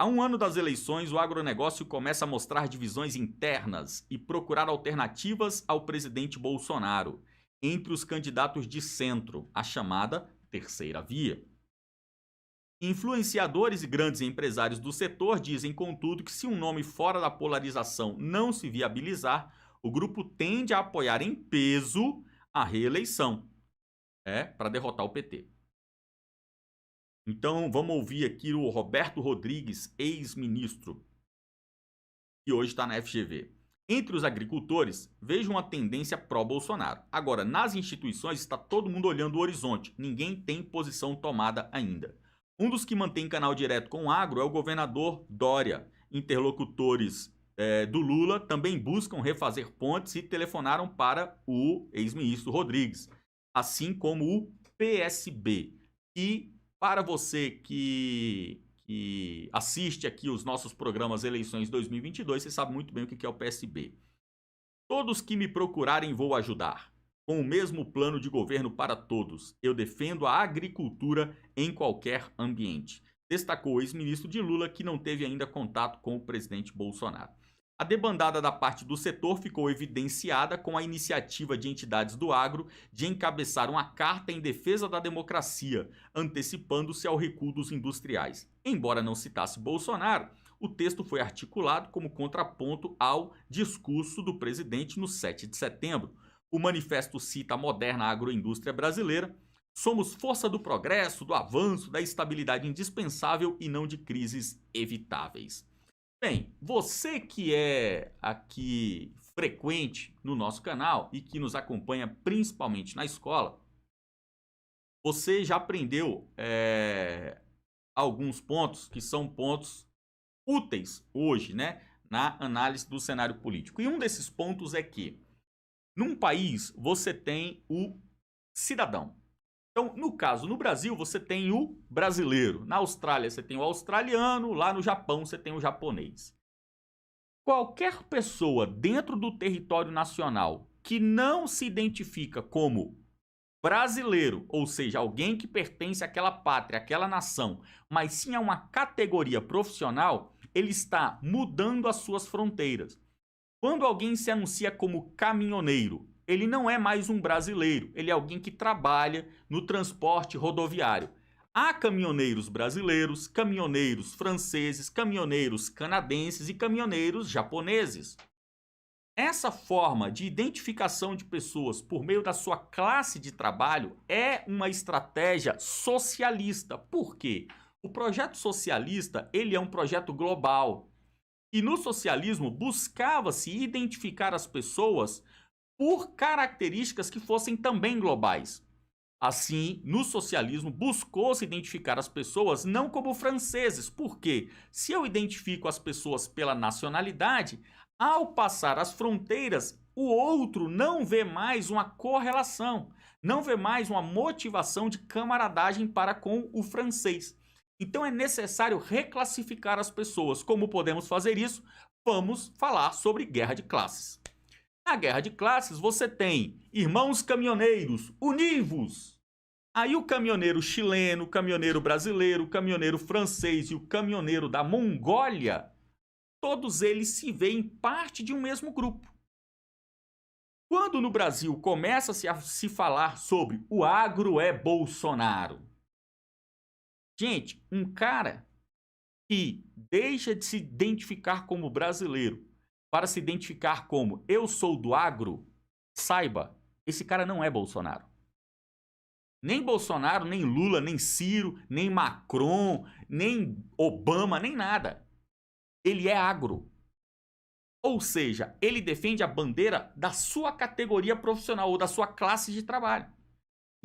a um ano das eleições, o agronegócio começa a mostrar divisões internas e procurar alternativas ao presidente Bolsonaro entre os candidatos de centro, a chamada terceira via. Influenciadores e grandes empresários do setor dizem, contudo, que se um nome fora da polarização não se viabilizar, o grupo tende a apoiar em peso a reeleição, para derrotar o PT. Então, vamos ouvir aqui o Roberto Rodrigues, ex-ministro, que hoje está na FGV. Entre os agricultores, vejo uma tendência pró-Bolsonaro. Agora, nas instituições, está todo mundo olhando o horizonte. Ninguém tem posição tomada ainda. Um dos que mantém canal direto com o agro é o governador Dória. Interlocutores do Lula também buscam refazer pontes e telefonaram para o ex-ministro Rodrigues, assim como o PSB. E para você que assiste aqui os nossos programas Eleições 2022, você sabe muito bem o que é o PSB. Todos que me procurarem vou ajudar. Com o mesmo plano de governo para todos, eu defendo a agricultura em qualquer ambiente. Destacou o ex-ministro de Lula, que não teve ainda contato com o presidente Bolsonaro. A debandada da parte do setor ficou evidenciada com a iniciativa de entidades do agro de encabeçar uma carta em defesa da democracia, antecipando-se ao recuo dos industriais. Embora não citasse Bolsonaro, o texto foi articulado como contraponto ao discurso do presidente no 7 de setembro. O manifesto cita a moderna agroindústria brasileira. Somos força do progresso, do avanço, da estabilidade indispensável e não de crises evitáveis. Bem, você que é aqui frequente no nosso canal e que nos acompanha principalmente na escola, você já aprendeu alguns pontos que são pontos úteis hoje, na análise do cenário político. E um desses pontos é que, num país, você tem o cidadão. Então, no caso, no Brasil, você tem o brasileiro. Na Austrália, você tem o australiano. Lá no Japão, você tem o japonês. Qualquer pessoa dentro do território nacional que não se identifica como brasileiro, ou seja, alguém que pertence àquela pátria, àquela nação, mas sim a uma categoria profissional, ele está mudando as suas fronteiras. Quando alguém se anuncia como caminhoneiro, ele não é mais um brasileiro, ele é alguém que trabalha no transporte rodoviário. Há caminhoneiros brasileiros, caminhoneiros franceses, caminhoneiros canadenses e caminhoneiros japoneses. Essa forma de identificação de pessoas por meio da sua classe de trabalho é uma estratégia socialista. Por quê? O projeto socialista, ele é um projeto global. E no socialismo buscava-se identificar as pessoas por características que fossem também globais. Assim, no socialismo, buscou-se identificar as pessoas não como franceses. Por quê? Se eu identifico as pessoas pela nacionalidade, ao passar as fronteiras, o outro não vê mais uma correlação, não vê mais uma motivação de camaradagem para com o francês. Então é necessário reclassificar as pessoas. Como podemos fazer isso? Vamos falar sobre guerra de classes. Na guerra de classes, você tem irmãos caminhoneiros, univos. Aí o caminhoneiro chileno, o caminhoneiro brasileiro, o caminhoneiro francês e o caminhoneiro da Mongólia, todos eles se veem parte de um mesmo grupo. Quando no Brasil começa-se a se falar sobre o agro é Bolsonaro, gente, um cara que deixa de se identificar como brasileiro para se identificar como eu sou do agro, saiba, esse cara não é Bolsonaro. Nem Bolsonaro, nem Lula, nem Ciro, nem Macron, nem Obama, nem nada. Ele é agro. Ou seja, ele defende a bandeira da sua categoria profissional ou da sua classe de trabalho.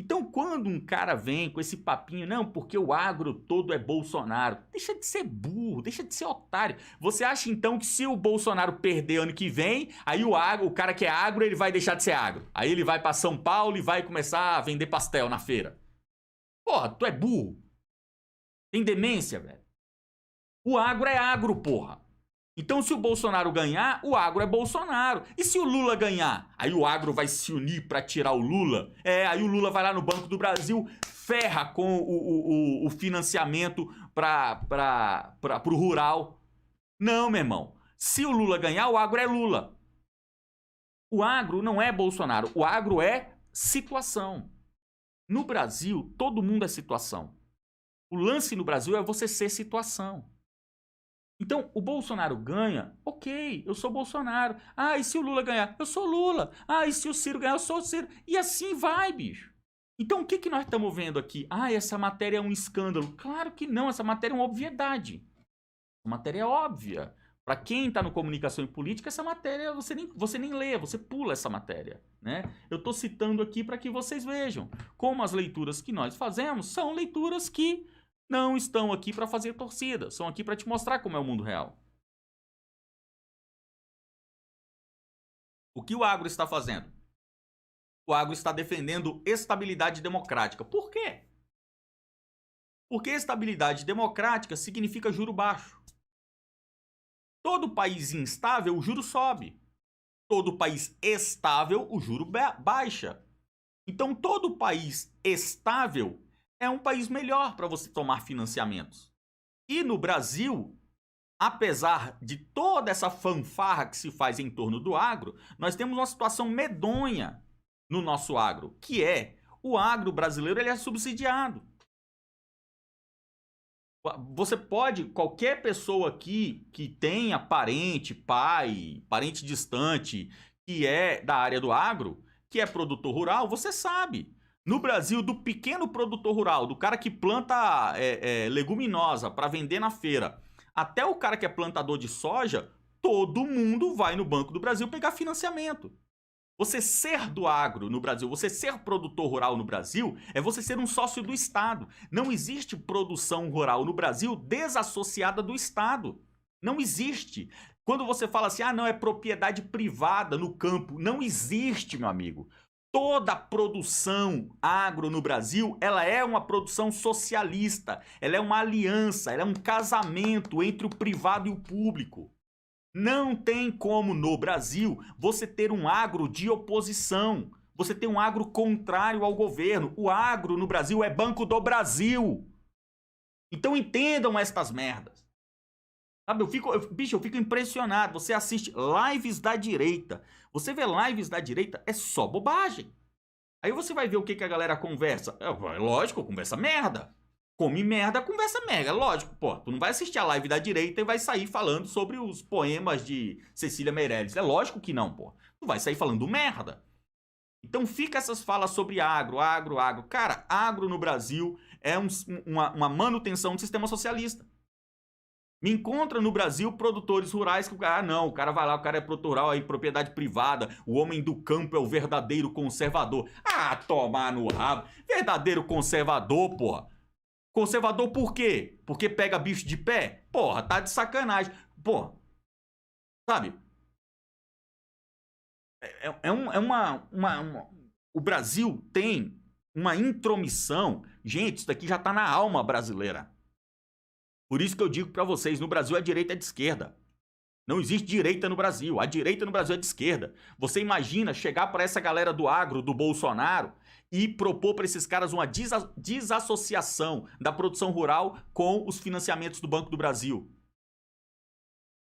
Então, quando um cara vem com esse papinho, não, porque o agro todo é Bolsonaro, deixa de ser burro, deixa de ser otário. Você acha então que se o Bolsonaro perder ano que vem, aí o cara que é agro, ele vai deixar de ser agro? Aí ele vai para São Paulo e vai começar a vender pastel na feira? Porra, tu é burro. Tem demência, velho. O agro é agro, porra. Então, se o Bolsonaro ganhar, o agro é Bolsonaro. E se o Lula ganhar? Aí o agro vai se unir para tirar o Lula? Aí o Lula vai lá no Banco do Brasil, ferra com o financiamento pro rural. Não, meu irmão. Se o Lula ganhar, o agro é Lula. O agro não é Bolsonaro. O agro é situação. No Brasil, todo mundo é situação. O lance no Brasil é você ser situação. Então, o Bolsonaro ganha, ok, eu sou Bolsonaro. Ah, e se o Lula ganhar? Eu sou Lula. Ah, e se o Ciro ganhar? Eu sou o Ciro. E assim vai, bicho. Então, o que nós estamos vendo aqui? Ah, essa matéria é um escândalo. Claro que não, essa matéria é uma obviedade. Essa matéria é óbvia. Para quem está no comunicação e política, essa matéria você nem lê, você pula essa matéria, né? Eu estou citando aqui para que vocês vejam como as leituras que nós fazemos são leituras que não estão aqui para fazer torcida, são aqui para te mostrar como é o mundo real. O que o agro está fazendo? O agro está defendendo estabilidade democrática. Por quê? Porque estabilidade democrática significa juro baixo. Todo país instável, o juro sobe. Todo país estável, o juro baixa. Então, todo país estável é um país melhor para você tomar financiamentos. E no Brasil, apesar de toda essa fanfarra que se faz em torno do agro, nós temos uma situação medonha no nosso agro, que é o agro brasileiro ele é subsidiado. Você pode, qualquer pessoa aqui que tenha parente, pai, parente distante, que é da área do agro, que é produtor rural, você sabe. No Brasil, do pequeno produtor rural, do cara que planta leguminosa para vender na feira, até o cara que é plantador de soja, todo mundo vai no Banco do Brasil pegar financiamento. Você ser do agro no Brasil, você ser produtor rural no Brasil, é você ser um sócio do Estado. Não existe produção rural no Brasil desassociada do Estado. Não existe. Quando você fala assim, ah, não, é propriedade privada no campo. Não existe, meu amigo. Toda produção agro no Brasil, ela é uma produção socialista. Ela é uma aliança, ela é um casamento entre o privado e o público. Não tem como no Brasil você ter um agro de oposição, você ter um agro contrário ao governo. O agro no Brasil é Banco do Brasil. Então entendam estas merdas. Sabe, eu fico impressionado. Você assiste lives da direita. Você vê lives da direita, é só bobagem. Aí você vai ver o que a galera conversa. Lógico, conversa merda. Come merda, conversa merda. Lógico, pô, tu não vai assistir a live da direita e vai sair falando sobre os poemas de Cecília Meirelles. É lógico que não, pô. Tu vai sair falando merda. Então fica essas falas sobre agro. Cara, agro no Brasil é uma manutenção do sistema socialista. Me encontra no Brasil produtores rurais que o cara, não, o cara vai lá, o cara é produtor rural, aí propriedade privada, o homem do campo é o verdadeiro conservador. Ah, tomar no rabo. Verdadeiro conservador, porra. Conservador por quê? Porque pega bicho de pé? Porra, tá de sacanagem. Porra, sabe? O Brasil tem uma intromissão. Gente, isso daqui já tá na alma brasileira. Por isso que eu digo pra vocês, no Brasil a direita é de esquerda. Não existe direita no Brasil. A direita no Brasil é de esquerda. Você imagina chegar para essa galera do agro, do Bolsonaro, e propor para esses caras uma desassociação da produção rural com os financiamentos do Banco do Brasil.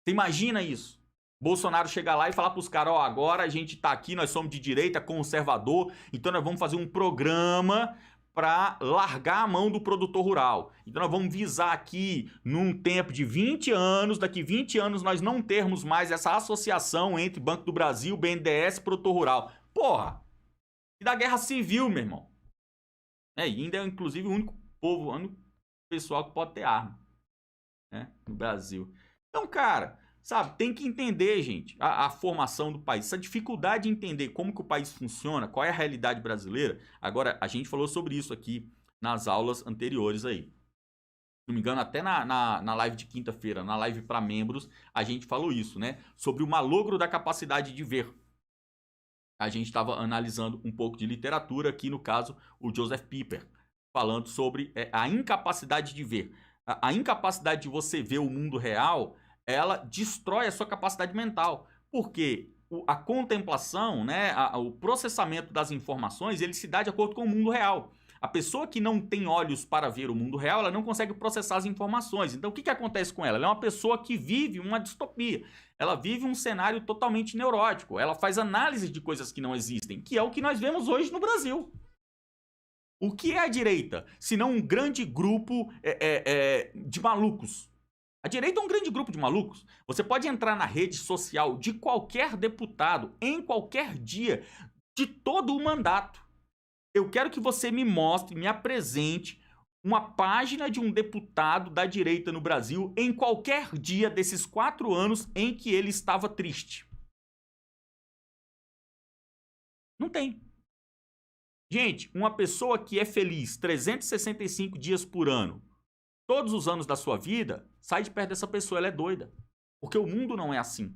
Você imagina isso? Bolsonaro chegar lá e falar para os caras, ó, agora a gente tá aqui, nós somos de direita, conservador, então nós vamos fazer um programa para largar a mão do produtor rural. Então nós vamos visar aqui, num tempo de 20 anos, daqui 20 anos nós não termos mais essa associação entre Banco do Brasil, BNDES e produtor rural. Porra! E da guerra civil, meu irmão. E ainda é, inclusive, o único povo, o único pessoal que pode ter arma, né, no Brasil. Então, cara, sabe, tem que entender, gente, a formação do país. Essa dificuldade de entender como que o país funciona, qual é a realidade brasileira. Agora, a gente falou sobre isso aqui nas aulas anteriores aí. Se não me engano, até na live de quinta-feira, na live para membros, a gente falou isso, né? Sobre o malogro da capacidade de ver. A gente estava analisando um pouco de literatura, aqui no caso o Joseph Pieper, falando sobre a incapacidade de ver. A incapacidade de você ver o mundo real, ela destrói a sua capacidade mental. Porque a contemplação, né, o processamento das informações, ele se dá de acordo com o mundo real. A pessoa que não tem olhos para ver o mundo real, ela não consegue processar as informações. Então, o que acontece com ela? Ela é uma pessoa que vive uma distopia. Ela vive um cenário totalmente neurótico. Ela faz análise de coisas que não existem, que é o que nós vemos hoje no Brasil. O que é a direita? Se não um grande grupo de malucos. A direita é um grande grupo de malucos. Você pode entrar na rede social de qualquer deputado, em qualquer dia, de todo o mandato. Eu quero que você me mostre, me apresente uma página de um deputado da direita no Brasil em qualquer dia desses 4 anos em que ele estava triste. Não tem. Gente, uma pessoa que é feliz 365 dias por ano, todos os anos da sua vida, sai de perto dessa pessoa, ela é doida. Porque o mundo não é assim.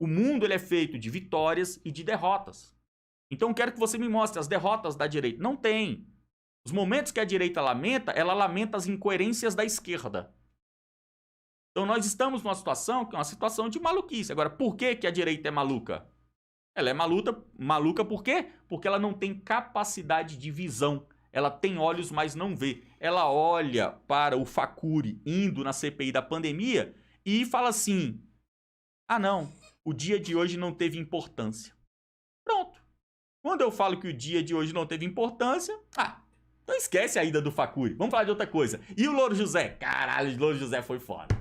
O mundo ele é feito de vitórias e de derrotas. Então eu quero que você me mostre as derrotas da direita. Não tem. Os momentos que a direita lamenta, ela lamenta as incoerências da esquerda. Então nós estamos numa situação que é uma situação de maluquice. Agora, por que a direita é maluca? Ela é maluca por quê? Porque ela não tem capacidade de visão. Ela tem olhos, mas não vê. Ela olha para o Facuri indo na CPI da pandemia e fala assim: ah não, o dia de hoje não teve importância. Pronto. Quando eu falo que o dia de hoje não teve importância, então esquece a ida do Facuri. Vamos falar de outra coisa. E o Louro José? Caralho, o Louro José foi foda.